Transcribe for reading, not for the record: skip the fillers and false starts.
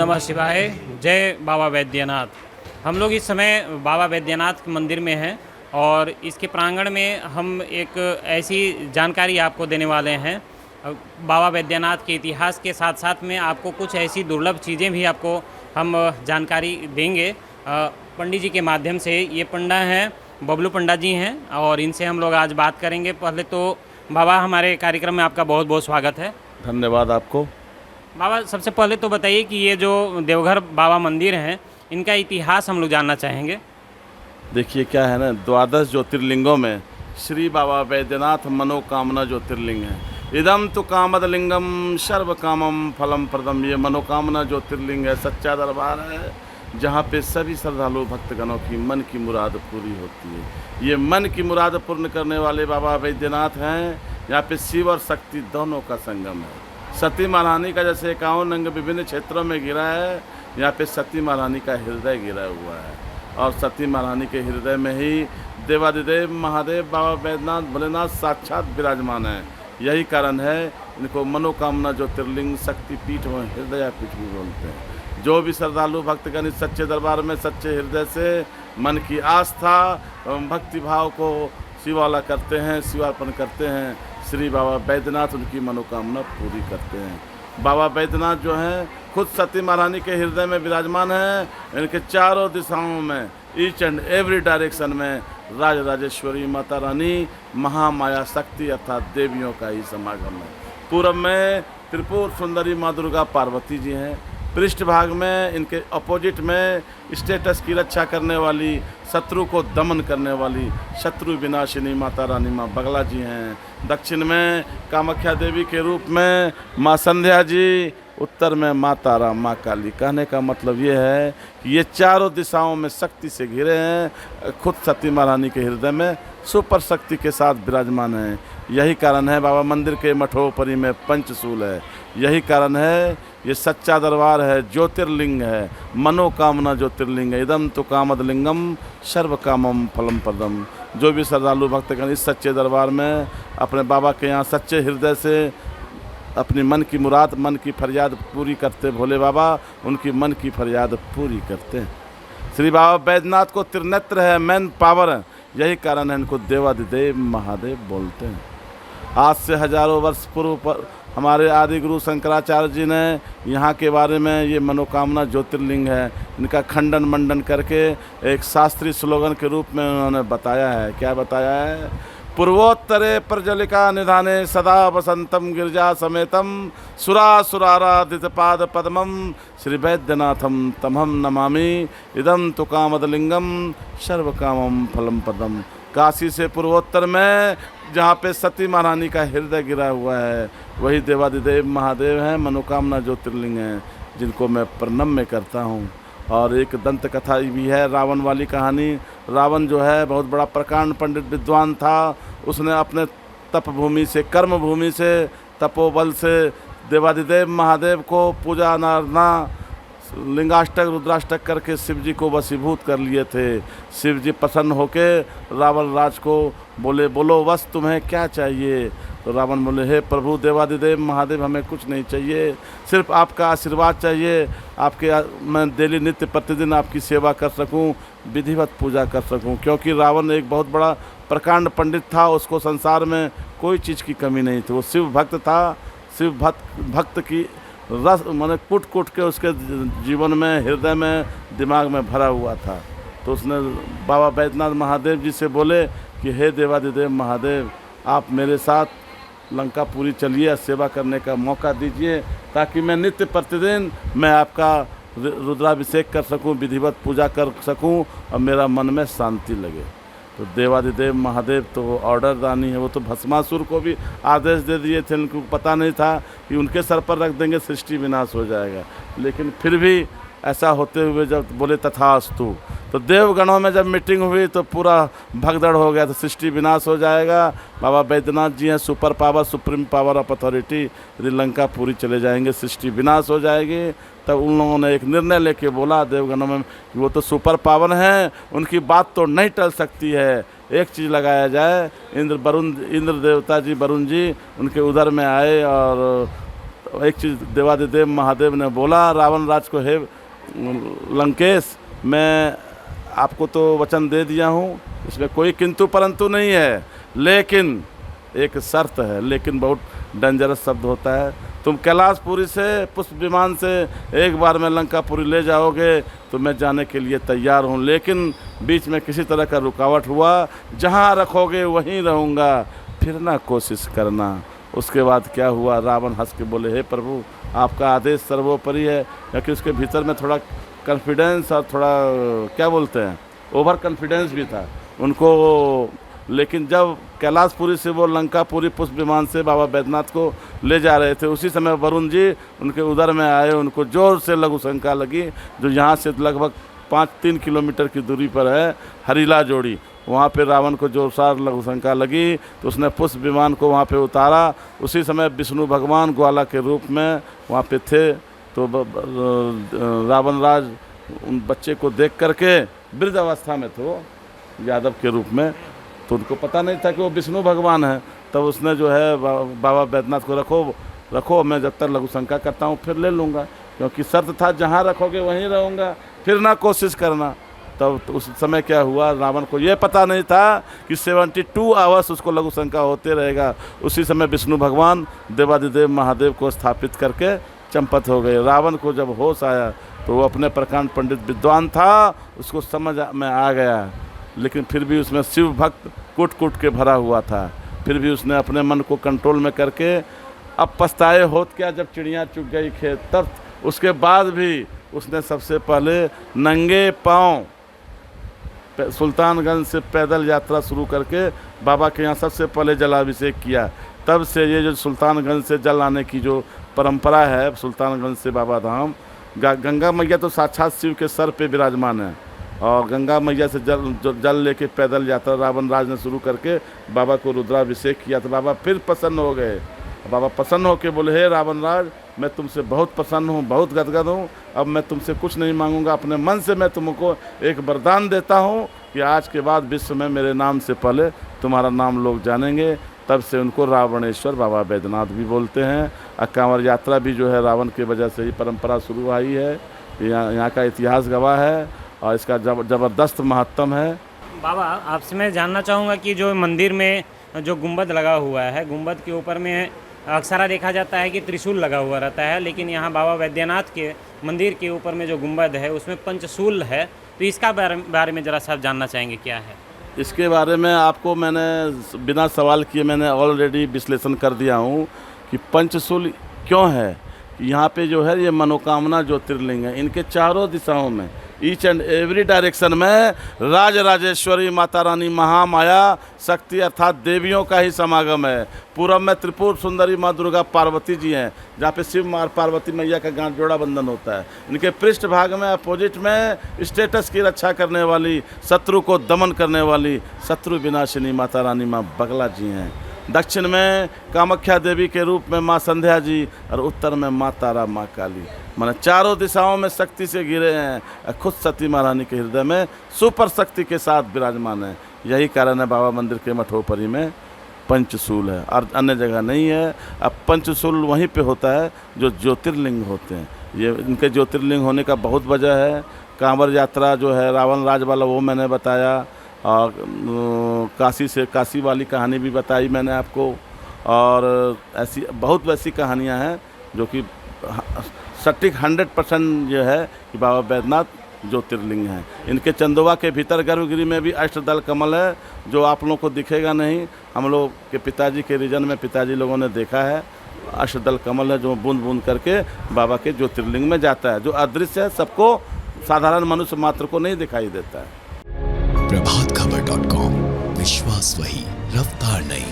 नमः शिवाय। जय बाबा वैद्यनाथ। हम लोग इस समय बाबा वैद्यनाथ मंदिर में हैं और इसके प्रांगण में हम एक ऐसी जानकारी आपको देने वाले हैं बाबा वैद्यनाथ के इतिहास के साथ साथ में आपको कुछ ऐसी दुर्लभ चीज़ें भी आपको हम जानकारी देंगे पंडित जी के माध्यम से। ये पंडा हैं बबलू पंडा जी हैं और इनसे हम लोग आज बात करेंगे। पहले तो बाबा हमारे कार्यक्रम में आपका बहुत बहुत स्वागत है। धन्यवाद आपको। बाबा सबसे पहले तो बताइए कि ये जो देवघर बाबा मंदिर हैं इनका इतिहास हम लोग जानना चाहेंगे। देखिए क्या है ना, द्वादश ज्योतिर्लिंगों में श्री बाबा वैद्यनाथ मनोकामना ज्योतिर्लिंग है। इदम तो कामद लिंगम सर्व कामम फलम प्रदम। ये मनोकामना ज्योतिर्लिंग है, सच्चा दरबार है जहाँ पे सभी श्रद्धालु भक्तगणों की मन की मुराद पूरी होती है। ये मन की मुराद पूर्ण करने वाले बाबा वैद्यनाथ हैं। यहाँ पे शिव और शक्ति दोनों का संगम है। सती महारानी का जैसे 51 अंग विभिन्न क्षेत्रों में गिरा है, यहाँ पे सती महारानी का हृदय गिरा हुआ है और सती महारानी के हृदय में ही देवादिदेव महादेव बाबा वैद्यनाथ भोलेनाथ साक्षात विराजमान है। यही कारण है इनको मनोकामना ज्योतिर्लिंग शक्तिपीठ व हृदय पीठ भी बोलते हैं। जो भी श्रद्धालु भक्तगण इस सच्चे दरबार में सच्चे हृदय से मन की आस्था एवं भक्ति भाव को शिवाला करते हैं, शिवार्पण करते हैं, श्री बाबा वैद्यनाथ उनकी मनोकामना पूरी करते हैं। बाबा वैद्यनाथ जो हैं खुद सती महारानी के हृदय में विराजमान हैं। इनके चारों दिशाओं में ईच एंड एवरी डायरेक्शन में राज राजेश्वरी माता रानी महामाया शक्ति अर्थात देवियों का ही समागम है। पूरब में त्रिपुर सुंदरी माँ दुर्गा पार्वती जी हैं। पृष्ठभाग में इनके अपोजिट में स्टेटस की रक्षा करने वाली, शत्रु को दमन करने वाली शत्रु विनाशिनी माता रानी माँ बगला जी हैं। दक्षिण में कामाख्या देवी के रूप में माँ संध्या जी, उत्तर में माँ तारा माँ काली। कहने का मतलब ये है कि ये चारों दिशाओं में शक्ति से घिरे हैं। खुद सती महारानी के हृदय में सुपर शक्ति के साथ विराजमान हैं। यही कारण है बाबा मंदिर के मठोपरी में पंचशूल है। यही कारण है ये सच्चा दरबार है, ज्योतिर्लिंग है, मनोकामना ज्योतिर्लिंग है। इदम तो कामद लिंगम सर्व कामम फलम प्रदम। जो भी श्रद्धालु भक्तगण इस सच्चे दरबार में अपने बाबा के यहाँ सच्चे हृदय से अपनी मन की मुराद, मन की फरियाद पूरी करते, भोले बाबा उनकी मन की फरियाद पूरी करते हैं। श्री बाबा वैद्यनाथ को त्रिनेत्र है, मैन पावर है। यही कारण है इनको देवादिदेव महादेव बोलते हैं। आज से हजारों वर्ष पूर्व पर हमारे आदि गुरु शंकराचार्य जी ने यहाँ के बारे में, ये मनोकामना ज्योतिर्लिंग है, इनका खंडन मंडन करके एक शास्त्रीय स्लोगन के रूप में उन्होंने बताया है। क्या बताया है? पूर्वोत्तरे प्रजलिका निधाने सदा वसंतम गिरिजा समेतम सुरासुराराधित पाद पद्मम श्री वैद्यनाथम तमहम नमामि। इदम तो कामदलिंगम सर्व कामम फलम पदम। काशी से पूर्वोत्तर में जहाँ पे सती महारानी का हृदय गिरा हुआ है वही देवादिदेव महादेव हैं, मनोकामना ज्योतिर्लिंग हैं, जिनको मैं प्रणम्य करता हूँ। और एक दंत कथा भी है, रावण वाली कहानी। रावण जो है बहुत बड़ा प्रकांड पंडित विद्वान था। उसने अपने तप भूमि से, कर्म भूमि से, तपोबल से देवादिदेव महादेव को पूजा आराधना, लिंगाष्टक रुद्राष्टक करके शिव जी को वशीभूत कर लिए थे। शिव जी प्रसन्न होके रावण राज को बोले, बोलो बस तुम्हें क्या चाहिए? तो रावण बोले, हे प्रभु देवादिदेव महादेव हमें कुछ नहीं चाहिए, सिर्फ आपका आशीर्वाद चाहिए। आपके मैं डेली नित्य प्रतिदिन आपकी सेवा कर सकूं, विधिवत पूजा कर सकूं। क्योंकि रावण एक बहुत बड़ा प्रकांड पंडित था, उसको संसार में कोई चीज़ की कमी नहीं थी। वो शिव भक्त था। शिव भक्त की रस मैंने कूट कूट के उसके जीवन में, हृदय में, दिमाग में भरा हुआ था। तो उसने बाबा वैद्यनाथ महादेव जी से बोले कि हे देवादिदेव महादेव, आप मेरे साथ लंका पूरी चलिए, सेवा करने का मौका दीजिए ताकि मैं नित्य प्रतिदिन मैं आपका रुद्राभिषेक कर सकूं, विधिवत पूजा कर सकूं और मेरा मन में शांति लगे। तो देवादिदेव महादेव तो ऑर्डर दानी है, वो तो भस्मासुर को भी आदेश दे दिए थे। उनको पता नहीं था कि उनके सर पर रख देंगे सृष्टि विनाश हो जाएगा। लेकिन फिर भी ऐसा होते हुए जब बोले तथास्तु, तो देवगणों में जब मीटिंग हुई तो पूरा भगदड़ हो गया, तो सृष्टि विनाश हो जाएगा। बाबा वैद्यनाथ जी हैं super power, supreme power of authority. यदि लंका पूरी चले जाएंगे सृष्टि विनाश हो जाएगी। तब उन लोगों ने एक निर्णय लेके बोला देवगणों में कि वो तो सुपर पावर हैं, उनकी बात तो नहीं टल सकती है। एक चीज़ लगाया जाए, इंद्र देवता जी वरुण जी उनके उधर में आए और एक चीज़ देवादिदेव महादेव ने बोला रावण राज को, हे लंकेश, मैं आपको तो वचन दे दिया हूँ, इसमें कोई किंतु परंतु नहीं है, लेकिन एक शर्त है। लेकिन बहुत डेंजरस शब्द होता है। तुम कैलाशपुरी से पुष्प विमान से एक बार में लंकापुरी ले जाओगे तो मैं जाने के लिए तैयार हूँ, लेकिन बीच में किसी तरह का रुकावट हुआ, जहाँ रखोगे वहीं रहूँगा, फिर ना कोशिश करना। उसके बाद क्या हुआ, रावण हंस के बोले, हे प्रभु, आपका आदेश सर्वोपरि है। क्योंकि उसके भीतर में थोड़ा कॉन्फिडेंस और थोड़ा क्या बोलते हैं, ओवर कॉन्फिडेंस भी था उनको। लेकिन जब कैलाशपुरी से वो लंकापुरी पुष्प विमान से बाबा बैद्यनाथ को ले जा रहे थे, उसी समय वरुण जी उनके उदर में आए। उनको जोर से लघु शंका लगी, जो यहाँ से लगभग 3 किलोमीटर की दूरी पर है हरीला जोड़ी। वहाँ पे रावण को जोरदार लघु शंका लगी तो उसने पुष्प विमान को वहाँ पे उतारा। उसी समय विष्णु भगवान ग्वाला के रूप में वहाँ पे थे। तो रावण राज उन बच्चे को देख करके, वृद्ध अवस्था में थे वो, यादव के रूप में, तो उनको पता नहीं था कि वो विष्णु भगवान है। तब उसने जो है बाबा बैद्यनाथ को रखो, मैं जब तक लघु शंका करता हूँ फिर ले लूँगा, क्योंकि शर्त था जहाँ रखोगे वहीं रहूँगा, फिर ना कोशिश करना। तब तो उस समय क्या हुआ, रावण को ये पता नहीं था कि 72 आवर्स उसको लघु शंका होते रहेगा। उसी समय विष्णु भगवान देवादिदेव महादेव को स्थापित करके चंपत हो गए। रावण को जब होश आया तो वो अपने प्रकांड पंडित विद्वान था, उसको समझ में आ गया, लेकिन फिर भी उसमें शिव भक्त कूट कूट के भरा हुआ था। फिर भी उसने अपने मन को कंट्रोल में करके, अब पछताए होत क्या जब चिड़िया चुग गई खेत, तब उसके बाद भी उसने सबसे पहले नंगे पाँव सुल्तानगंज से पैदल यात्रा शुरू करके बाबा के यहाँ सबसे पहले जलाभिषेक किया। तब से ये जो सुल्तानगंज से जल आने की जो परंपरा है, सुल्तानगंज से बाबा धाम, गंगा मैया तो साक्षात शिव के सर पे विराजमान है, और गंगा मैया से जल लेके पैदल यात्रा रावण राज ने शुरू करके बाबा को रुद्राभिषेक किया। तो बाबा फिर प्रसन्न हो गए। बाबा प्रसन्न होकर बोले, हे रावण राज, मैं तुमसे बहुत प्रसन्न हूँ, बहुत गदगद हूँ, अब मैं तुमसे कुछ नहीं मांगूंगा, अपने मन से मैं तुमको एक वरदान देता हूँ कि आज के बाद विश्व में मेरे नाम से पहले तुम्हारा नाम लोग जानेंगे। तब से उनको रावणेश्वर बाबा बैद्यनाथ भी बोलते हैं। कांवर यात्रा भी जो है रावण की वजह से ही परंपरा शुरू हुई है। यहाँ का इतिहास गवाह है और इसका ज़बरदस्त महत्व है। बाबा, आपसे मैं जानना चाहूँगा कि जो मंदिर में जो गुंबद लगा हुआ है, गुंबद के ऊपर में अक्सर देखा जाता है कि त्रिशूल लगा हुआ रहता है, लेकिन यहाँ बाबा बैद्यनाथ के मंदिर के ऊपर में जो गुंबद है उसमें पंचशूल है, तो इसका बारे में ज़रा सा जानना चाहेंगे, क्या है? इसके बारे में आपको मैंने बिना सवाल किए मैंने ऑलरेडी विश्लेषण कर दिया हूँ कि पंचशूल क्यों है। यहाँ पे जो है ये मनोकामना ज्योतिर्लिंग है। इनके चारों दिशाओं में, ईच एंड एवरी डायरेक्शन में राज राजेश्वरी माता रानी महामाया शक्ति अर्थात देवियों का ही समागम है। पूरब में त्रिपुर सुंदरी माँ दुर्गा पार्वती जी हैं, जहाँ पे शिव और पार्वती मैया का गांठ जोड़ा बंधन होता है। इनके पृष्ठ भाग में अपोजिट में स्टेटस की रक्षा करने वाली, शत्रु को दमन करने वाली शत्रु विनाशिनी माता रानी माँ बगला जी हैं। दक्षिण में कामाख्या देवी के रूप में माँ संध्या जी, और उत्तर में माँ तारा माँ काली। माने चारों दिशाओं में शक्ति से घिरे हैं। खुद सती महारानी के हृदय में सुपर शक्ति के साथ विराजमान है। यही कारण है बाबा मंदिर के मठोपरी में पंचशूल है और अन्य जगह नहीं है। अब पंचशूल वहीं पे होता है जो ज्योतिर्लिंग होते हैं। ये इनके ज्योतिर्लिंग होने का बहुत वजह है। कांवर यात्रा जो है रावण राज वाला वो मैंने बताया, और काशी से काशी वाली कहानी भी बताई मैंने आपको, और ऐसी बहुत वैसी कहानियां हैं जो कि सटीक 100% जो है कि बाबा बैद्यनाथ ज्योतिर्लिंग हैं। इनके चंदोवा के भीतर गर्भगृह में भी अष्टदल कमल है, जो आप लोगों को दिखेगा नहीं। हम लोग के पिताजी के रीजन में पिताजी लोगों ने देखा है, अष्टदल कमल है जो बूंद बूंद करके बाबा के ज्योतिर्लिंग में जाता है, जो अदृश्य है, सबको साधारण मनुष्य मात्र को नहीं दिखाई देता है। प्रभातखबर.com, विश्वास वही, रफ्तार नहीं।